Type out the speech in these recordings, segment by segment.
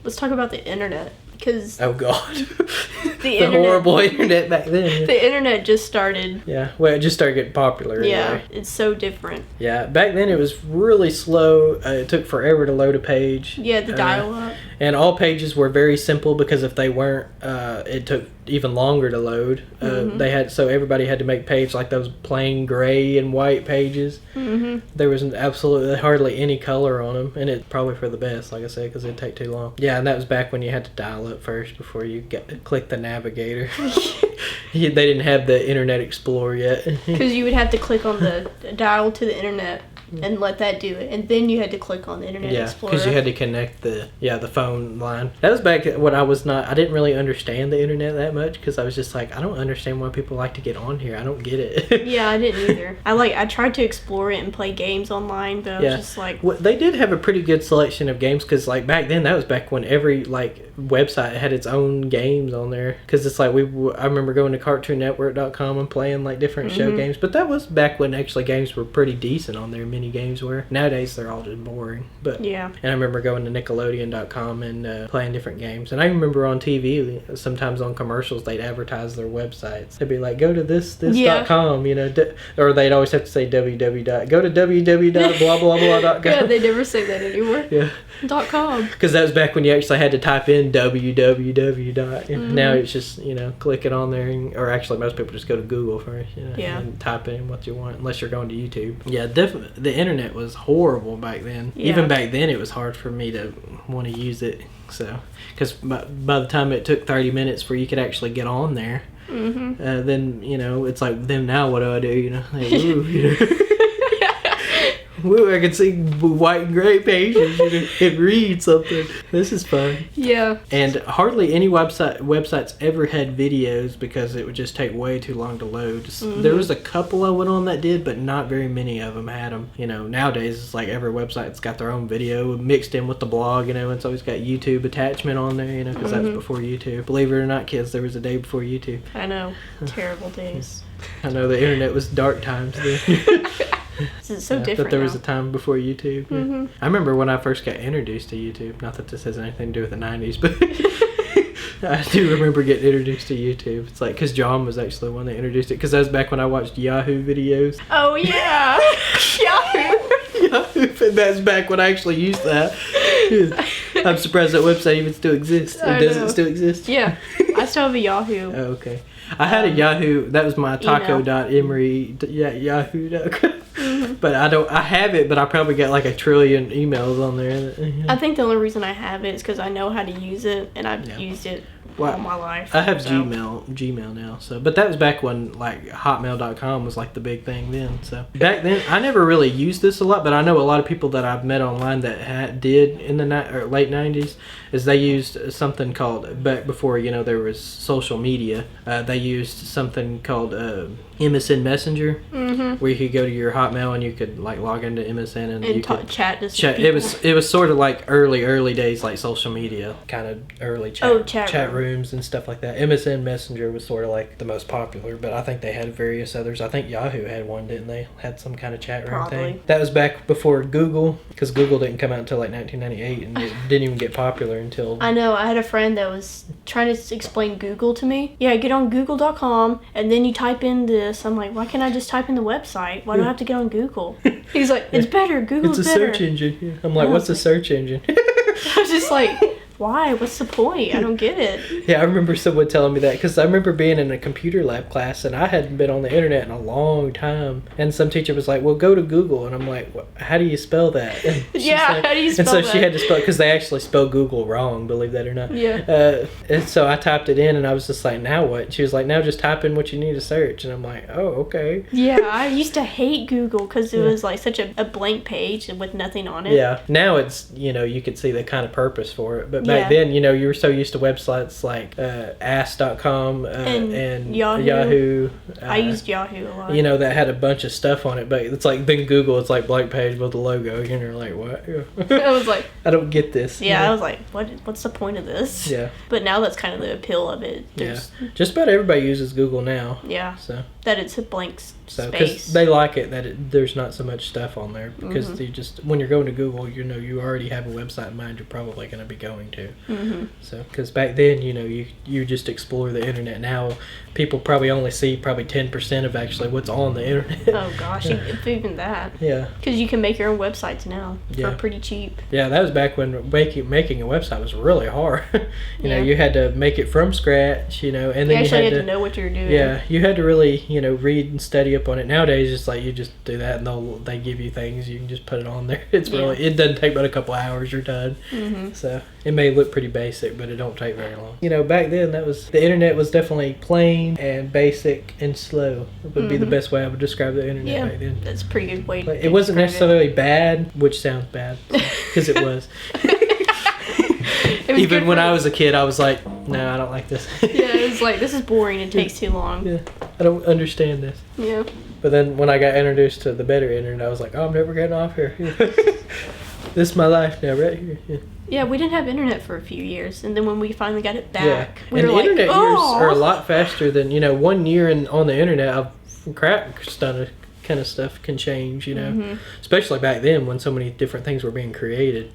let's talk about the internet. Because oh god, the horrible internet back then. The internet just started. Yeah, well, it just started getting popular. Yeah, anyway. it's so different. Yeah, back then it was really slow. It took forever to load a page. Yeah, the dial-up. And all pages were very simple because if they weren't, it took even longer to load. So everybody had to make pages like those plain gray and white pages. There was absolutely hardly any color on them, and it's probably for the best, like I said, because it'd take too long. Yeah, and that was back when you had to dial up first before you click the navigator. They didn't have the Internet Explorer yet. Because you would have to click on the dial to the internet and let that do it, and then you had to click on the Internet Explorer. Yeah, because you had to connect the phone line. That was back when I didn't really understand the internet that much, because I was just like, I don't understand why people like to get on here. I don't get it. Yeah, I didn't either. I tried to explore it and play games online, but I was just like... Well, they did have a pretty good selection of games, because like back then, that was back when every like website had its own games on there, because it's like I remember going to CartoonNetwork.com and playing like different show games, but that was back when actually games were pretty decent on there. Mini games were. Nowadays they're all just boring. But yeah. And I remember going to Nickelodeon.com and playing different games. And I remember on TV, sometimes on commercials, they'd advertise their websites. They'd be like, go to this.com, you know, or they'd always have to say www. Go to www.blah.com. Yeah, they never say that anymore. Yeah. .com. Because that was back when you actually had to type in www. Now it's just, you know, click it on there, or actually most people just go to Google first, you know, and type in what you want, unless you're going to YouTube. Yeah, definitely. The internet was horrible back then. Yeah. Even back then, it was hard for me to want to use it. So, because by the time it took 30 minutes for you could actually get on there, then, you know, it's like, then now what do I do? You know, like, ooh, you know. Woo, I can see white and gray pages and read something. This is fun. Yeah. And hardly any websites ever had videos because it would just take way too long to load. There was a couple I went on that did, but not very many of them had them. You know, nowadays it's like every website's got their own video mixed in with the blog, you know, and it's always got YouTube attachment on there, you know, because that was before YouTube. Believe it or not, kids, there was a day before YouTube. I know. Terrible days. I know, the internet was dark times then. It's so different. But there was a time before YouTube. Yeah. I remember when I first got introduced to YouTube. Not that this has anything to do with the 90s, but I do remember getting introduced to YouTube. It's like, because John was actually the one that introduced it. Because that was back when I watched Yahoo videos. Oh, yeah. Yahoo. And that's back when I actually used that. I'm surprised that website even still exists. Does it still exist? Yeah. I still have a Yahoo. Oh, okay. I had a Yahoo. That was my taco.emery. Yahoo.com. But I have it, but I probably got like 1 trillion emails on there. I think the only reason I have it is because I know how to use it, and I've used it all my life. I have Gmail now. So, but that was back when like Hotmail.com was like the big thing then. So back then, I never really used this a lot, but I know a lot of people that I've met online that did in the late 90s. Is they used something called, back before, you know, there was social media, they used something called MSN Messenger, where you could go to your Hotmail and you could like log into MSN and you could chat. It was sort of like early days, like social media, kind of early chat rooms and stuff like that. MSN Messenger was sort of like the most popular, but I think they had various others. I think Yahoo had one, didn't they? Had some kind of chat room thing. That was back before Google, because Google didn't come out until like 1998, and it didn't even get popular until... I know. I had a friend that was trying to explain Google to me. Yeah, get on Google.com, and then you type in this. I'm like, why can't I just type in the website? Why do I have to get on Google? He's like, it's better. Google's better. It's a search engine. Yeah. I'm like, what's a search engine? I was just like... Why? What's the point? I don't get it. Yeah, I remember someone telling me that, because I remember being in a computer lab class and I hadn't been on the internet in a long time, and some teacher was like, well, go to Google, and I'm like, how do you spell that? Yeah, like, how do you spell that? And so she had to spell, because they actually spell Google wrong, believe that or not. Yeah. And so I typed it in and I was just like, now what? She was like, now just type in what you need to search, and I'm like, oh, okay. Yeah, I used to hate Google because it was like such a blank page with nothing on it. Yeah, now it's, you know, you could see the kind of purpose for it, but back then, you know, you were so used to websites like ask.com and Yahoo. I used Yahoo a lot. You know, that had a bunch of stuff on it, but it's like, then Google, it's like blank page with a logo, and you're like, what? I was like, I don't get this. Yeah, I was like, what's the point of this? Yeah. But now that's kind of the appeal of it. Yeah. Just about everybody uses Google now. Yeah. So. That it's a blank So, because they like it that there's not so much stuff on there, because you just, when you're going to Google, you know, you already have a website in mind you're probably going to be going to. So, because back then, you know, you just explore the internet. Now, people probably only see probably 10% of actually what's on the internet. Oh gosh, if even that. Yeah. Because you can make your own websites now for pretty cheap. Yeah, that was back when making a website was really hard. you know, you had to make it from scratch, you know, and then you had to know what you're doing. Yeah, you had to really, you know, read and study up on it. Nowadays, it's like you just do that, and they give you things, you can just put it on there. It's really, it doesn't take but a couple hours, you're done. So it may look pretty basic, but it don't take very long. You know, back then the internet was definitely plain and basic and slow. It would be the best way I would describe the internet back then. That's a pretty good way. It wasn't necessarily bad, which sounds bad, because it was. Even when I was a kid, I was like, no, I don't like this. It was like, this is boring. It takes too long. Yeah, I don't understand this. Yeah. But then when I got introduced to the better internet, I was like, oh, I'm never getting off here. This is my life now, right here. Yeah, we didn't have internet for a few years, and then when we finally got it back, we and were like, internet years are a lot faster than, you know, 1 year on the internet, crap ton kind of stuff can change, you know, especially back then when so many different things were being created.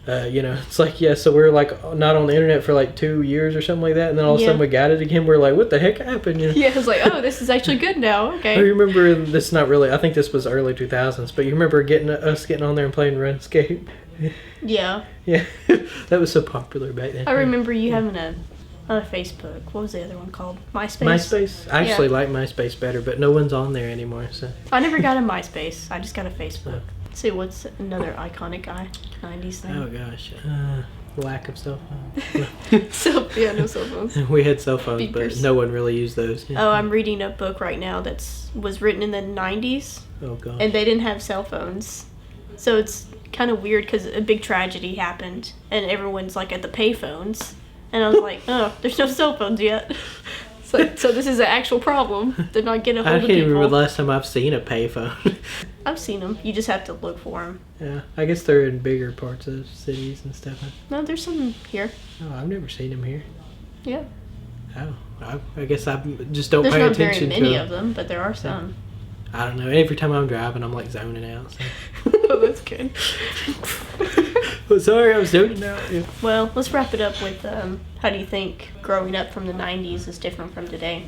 You know, it's like, so we're like not on the internet for like 2 years or something like that, and then all of a sudden we got it again. We're like, what the heck happened? You know? Yeah, it's like, oh, this is actually good now. Okay. I remember this, not really, I think this was early 2000s, but you remember us getting on there and playing RuneScape? Yeah. Yeah, that was so popular back then. I remember you having a Facebook. What was the other one called? MySpace? MySpace? I actually like MySpace better, but no one's on there anymore. So I never got a MySpace. I just got a Facebook. Let's see, what's another iconic 90's thing? Oh gosh, lack of cell phones. No cell phones. We had cell phones, Beepers. but no one really used those. Oh, I'm reading a book right now was written in the 90's. Oh gosh. And they didn't have cell phones. So it's kind of weird because a big tragedy happened and everyone's like at the payphones. And I was like, oh, there's no cell phones yet. So this is an actual problem. They're not getting a hold of people. I can't remember the last time I've seen a payphone. I've seen them. You just have to look for them. Yeah, I guess they're in bigger parts of cities and stuff. No, there's some here. Oh, I've never seen them here. Yeah. Oh, I guess I just don't pay attention to them. There's not very many of them, but there are some. I don't know. Every time I'm driving, I'm like zoning out. So. Oh, that's good. Well, sorry, I was zoning out. Yeah. Well, let's wrap it up with how do you think growing up from the 90's is different from today?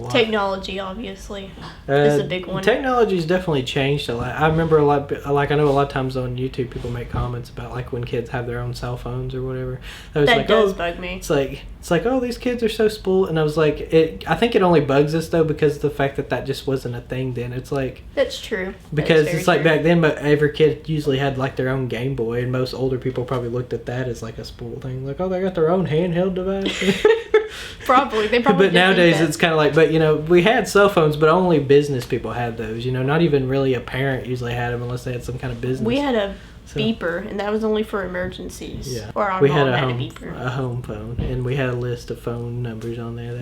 Technology, obviously, is a big one. Technology's definitely changed a lot. I remember a lot, like I know a lot of times on YouTube people make comments about like when kids have their own cell phones or whatever. That does bug me. It's like, oh, these kids are so spoiled. And I was like, I think it only bugs us though because of the fact that just wasn't a thing then. It's like... That's true. Because it's like back then, but every kid usually had like their own Game Boy, and most older people probably looked at that as like a spoiled thing. Like, oh, they got their own handheld device. Probably. They probably But nowadays it's kind of like, but you know, we had cell phones, but only business people had those. You know, not even really a parent usually had them unless they had some kind of business. We had a beeper, and that was only for emergencies. Yeah. Or our we mom had a beeper. A home phone, and we had a list of phone numbers on there.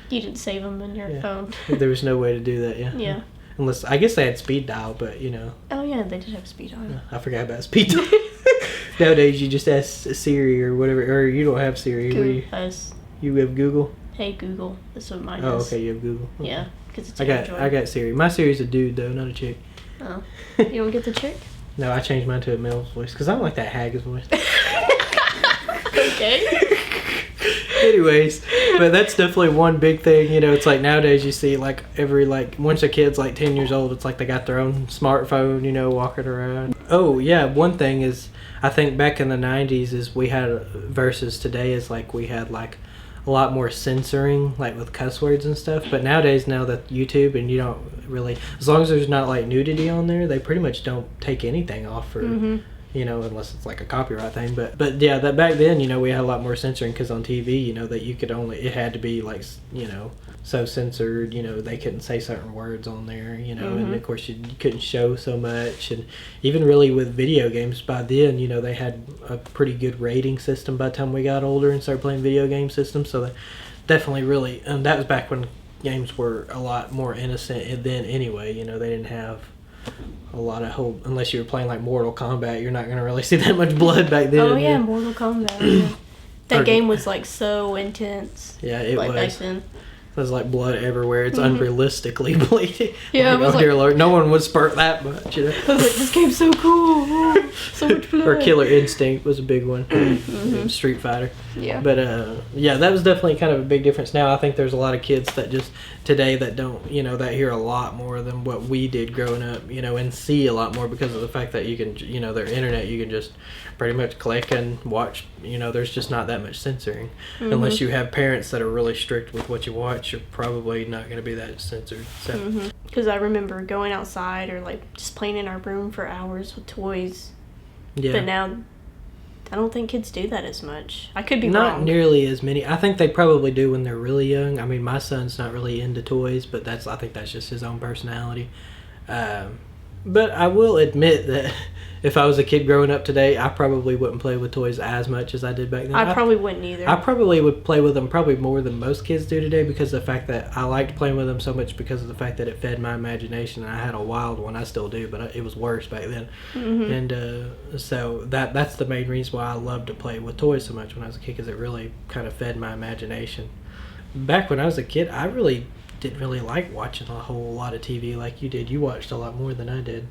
You didn't save them in your phone. There was no way to do that. Yeah. Yeah. Unless I guess they had speed dial, but you know. Oh yeah, they did have speed dial. I forgot about speed dial. Nowadays, you just ask Siri or whatever, or you don't have Siri. You have Google? Hey Google. That's what mine is. Oh, okay, you have Google. Okay. Yeah, because it's I got Siri. My Siri's a dude though, not a chick. Oh, you don't get the chick? No, I changed mine to a male's voice because I don't like that hag's voice. Okay. Anyways, but that's definitely one big thing. You know, it's like nowadays you see like once a kid's like 10 years old, it's like they got their own smartphone, you know, walking around. Oh yeah, one thing is I think back in the 90's is we had versus today is like we had like a lot more censoring, like with cuss words and stuff. But nowadays, now that YouTube and you don't really, as long as there's not like nudity on there, they pretty much don't take anything off for, you know, unless it's like a copyright thing. But yeah, that back then, you know, we had a lot more censoring because on TV, you know, that you could only, it had to be like, you know, so censored, you know, they couldn't say certain words on there, you know, and of course you couldn't show so much. And even really with video games by then, you know, they had a pretty good rating system by the time we got older and started playing video game systems. So that definitely really, and that was back when games were a lot more innocent then anyway, you know, they didn't have a lot of unless you were playing like Mortal Kombat, you're not going to really see that much blood back then. Oh yeah, Mortal Kombat. Yeah. That game was like so intense. Yeah, it was. Back then. There's like blood everywhere. It's unrealistically bleeding. Yeah, like, dear Lord, no one would spurt that much. You know? I was like, this game's so cool. Oh, so much blood. Or Killer Instinct was a big one. Street Fighter. Yeah. But yeah, that was definitely kind of a big difference. Now I think there's a lot of kids that just today that don't, that hear a lot more than what we did growing up, and see a lot more because of the fact that you can, their internet, you can just pretty much click and watch. There's just not that much censoring. Unless you have parents that are really strict with what you watch, you're probably not going to be that censored. So. Because I remember going outside or like just playing in our room for hours with toys. Yeah. But now I don't think kids do that as much. I could be wrong. Not nearly as many. I think they probably do when they're really young. I mean, my son's not really into toys, but I think that's just his own personality. But I will admit that if I was a kid growing up today, I probably wouldn't play with toys as much as I did back then. I probably wouldn't either. I probably would play with them probably more than most kids do today because of the fact that I liked playing with them so much because of the fact that it fed my imagination. And I had a wild one. I still do, but it was worse back then. And so that's the main reason why I loved to play with toys so much when I was a kid, because it really kind of fed my imagination. Back when I was a kid, I really didn't really like watching a whole lot of TV like you did. You watched a lot more than I did.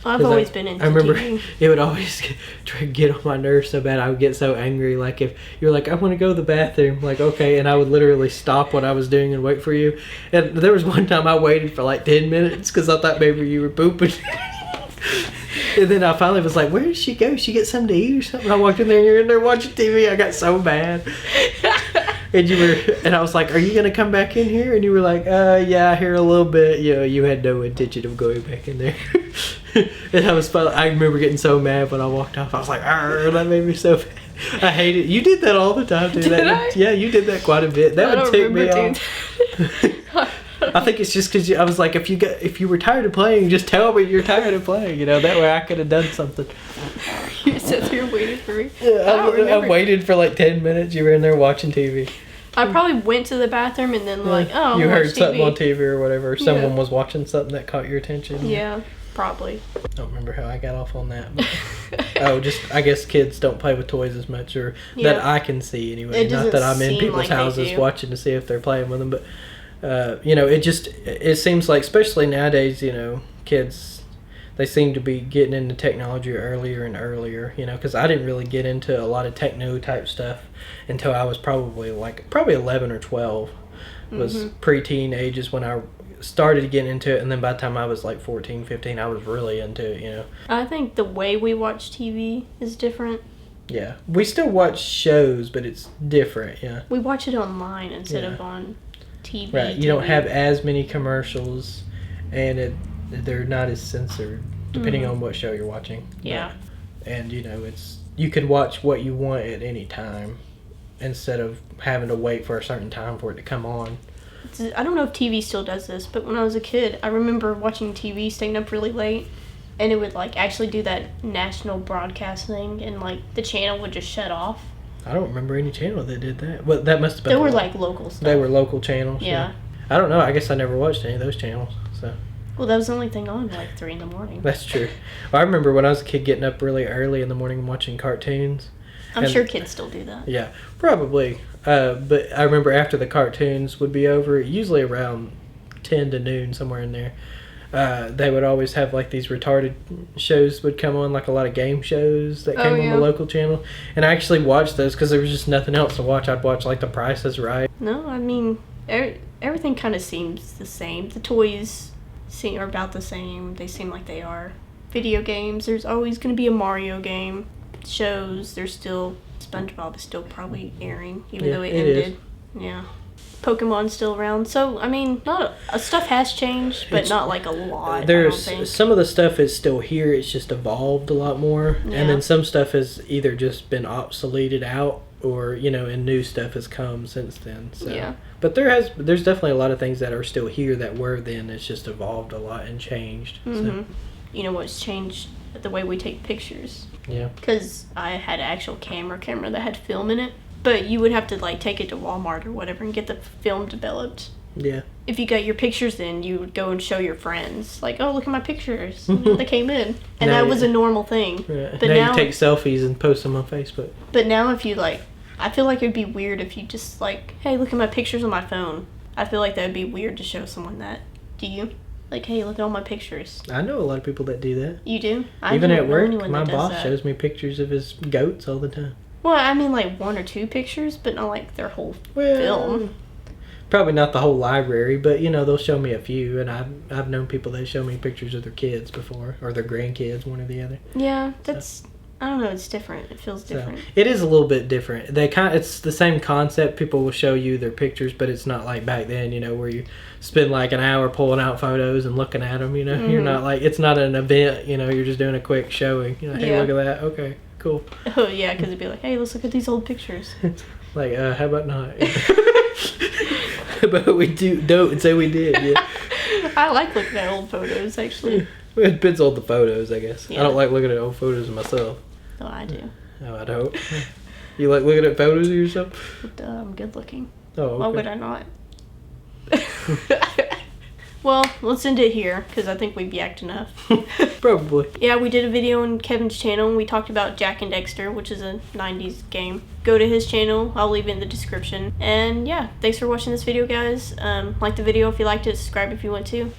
I've always been into TV. I remember it would always try to get on my nerves so bad. I would get so angry. Like if you're like, I want to go to the bathroom, like, okay, and I would literally stop what I was doing and wait for you. And there was one time I waited for like 10 minutes because I thought maybe you were pooping. And then I finally was like, where did she go? She get something to eat or something? I walked in there and you're in there watching TV. I got so mad. And I was like, are you going to come back in here? And you were like, yeah, here a little bit. You had no intention of going back in there. And I remember getting so mad when I walked off. I was like, that made me so mad. I hate it. You did that all the time, too. Yeah, you did that quite a bit. That would tick me off. I think it's just because I was like, if you were tired of playing, just tell me you're tired of playing. That way I could have done something. You sat there and waited for me. Yeah, I waited for like 10 minutes. You were in there watching TV. I probably went to the bathroom and then you heard something on TV or whatever. Someone was watching something that caught your attention. Yeah, probably. I don't remember how I got off on that. But, I guess kids don't play with toys as much, or that I can see anyway. Not that I'm in people's houses watching to see if they're playing with them, but it seems like, especially nowadays, kids, they seem to be getting into technology earlier and earlier, because I didn't really get into a lot of techno type stuff until I was probably 11 or 12 was preteen ages when I started getting into it. And then by the time I was like 14, 15, I was really into it, I think the way we watch TV is different. Yeah. We still watch shows, but it's different, yeah. We watch it online instead of on TV. Right. You don't have as many commercials, and they're not as censored depending on what show you're watching. Yeah. And you can watch what you want at any time instead of having to wait for a certain time for it to come on. I don't know if TV still does this, but when I was a kid, I remember watching TV, staying up really late, and it would actually do that national broadcast thing, and the channel would just shut off. I don't remember any channel that did that. Well, that must have been. They were local stuff. They were local channels. Yeah. I don't know. I guess I never watched any of those channels. So. Well, that was the only thing on 3 in the morning. That's true. Well, I remember when I was a kid getting up really early in the morning and watching cartoons. I'm sure kids still do that. Yeah, probably. But I remember after the cartoons would be over, usually around 10 to noon, somewhere in there, they would always have these retarded shows would come on, a lot of game shows that came on the local channel. And I actually watched those because there was just nothing else to watch. I'd watch The Price is Right. No, I mean, everything kind of seems the same. The toys are about the same. They seem like they are. Video games, there's always going to be a Mario game. Shows, there's still SpongeBob is still probably airing, even though it ended. Yeah. Pokemon's still around. So, I mean, stuff has changed, but not a lot. There's some of the stuff is still here. It's just evolved a lot more. Yeah. And then some stuff has either just been obsoleted out or, and new stuff has come since then. So. Yeah. But there's definitely a lot of things that are still here that were then. It's just evolved a lot and changed. Mm-hmm. So. You know what's changed? The way we take pictures. Yeah. Because I had an actual camera that had film in it. But you would have to take it to Walmart or whatever and get the film developed. Yeah. If you got your pictures in, you would go and show your friends. Oh, look at my pictures. They came in. And that was a normal thing. Yeah. But now you take selfies and post them on Facebook. But now if you I feel like it would be weird if you just hey, look at my pictures on my phone. I feel like that would be weird to show someone that. Do you? Like, hey, look at all my pictures. I know a lot of people that do that. You do? Even at work, my boss shows me pictures of his goats all the time. Well, I mean, like 1 or 2 pictures, but not like their whole film. Probably not the whole library, but you know, they'll show me a few, and I've known people that show me pictures of their kids before, or their grandkids, one or the other. Yeah, that's. I don't know. It's different. It feels different. It is a little bit different. It's the same concept. People will show you their pictures, but it's not like back then, you know, where you spend like an hour pulling out photos and looking at them. You know, you're not like, it's not an event. You know, you're just doing a quick showing. You know, hey, look at that. Okay, cool. Oh yeah, because it'd be like, hey, let's look at these old pictures. Like, how about not? But we don't say we did. Yeah. I like looking at old photos actually. It depends on the photos, I guess. Yeah. I don't like looking at old photos of myself. Oh, I do. Oh, I don't. You like looking at photos of yourself? I'm good looking. Oh, okay. Why would I not? Well, let's end it here, because I think we've yacked enough. Probably. Yeah, we did a video on Kevin's channel, and we talked about Jak and Dexter, which is a 90s game. Go to his channel. I'll leave it in the description. And yeah, thanks for watching this video, guys. Like the video if you liked it. Subscribe if you want to.